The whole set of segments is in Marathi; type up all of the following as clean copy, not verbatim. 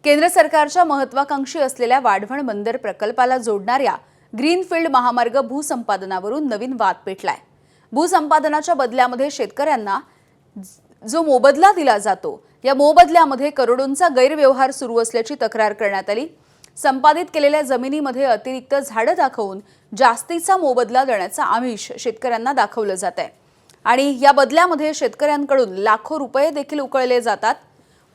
केंद्र सरकारच्या महत्त्वाकांक्षी असलेल्या वाढवण बंदर प्रकल्पाला जोडणाऱ्या ग्रीनफील्ड महामार्ग भूसंपादनावरून नवीन वाद पेटलाय। भूसंपादनाच्या बदल्यामध्ये शेतकऱ्यांना जो मोबदला दिला जातो, या मोबदल्यामध्ये करोडोंचा गैरव्यवहार सुरू असल्याची तक्रार करण्यात आली। संपादित केलेल्या जमिनीमध्ये अतिरिक्त झाडं दाखवून जास्तीचा मोबदला देण्याचा आमिष शेतकऱ्यांना दाखवलं जात आहे आणि या बदल्यामध्ये शेतकऱ्यांकडून लाखो रुपये देखील उकळले जातात।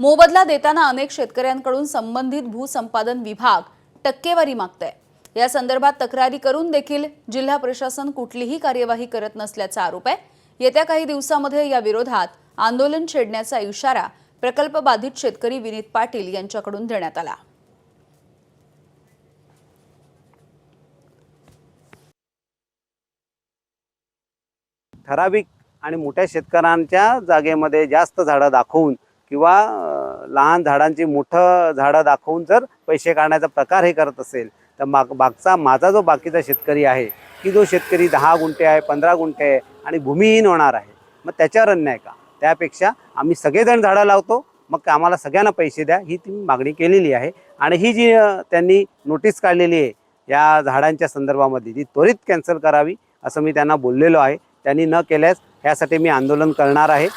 मोबदला देताना अनेक शेतकऱ्यांकडून संबंधित भूसंपादन विभाग टक्केवारी मागतंय। या संदर्भात तक्रारी करून देखील जिल्हा प्रशासन कुठलीही कार्यवाही करत नसल्याचा आरोप आहे। येत्या काही दिवसांमध्ये या विरोधात आंदोलन छेडण्याचा इशारा प्रकल्प बाधित शेतकरी विनीत पाटील यांच्याकडून देण्यात आला। ठराविक आणि मोठ्या शेतकऱ्यांच्या जागेमध्ये जास्त झाडं दाखवून किंवा लहान झाडांची मोठं झाडं दाखवून जर पैसे काढण्याचा प्रकार हे करत असेल तर माझा जो बाकीचा शेतकरी आहे की जो शेतकरी 10 गुंठे आहे 15 गुंठे आहे आणि भूमिहीन होणार आहे, मग त्याच्यावर अन्याय का? त्यापेक्षा आम्ही सगळेजण झाडं लावतो, मग आम्हाला सगळ्यांना पैसे द्या ही ती मागणी केलेली आहे। आणि ही जी त्यांनी नोटीस काढलेली आहे या झाडांच्या संदर्भामध्ये ती त्वरित कॅन्सल करावी असं मी त्यांना बोललेलो आहे। त्यांनी न केल्यास यासाठी मी आंदोलन करणार आहे।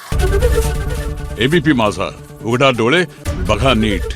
एबीपी माझा, उघडा डोळे बघा नीट।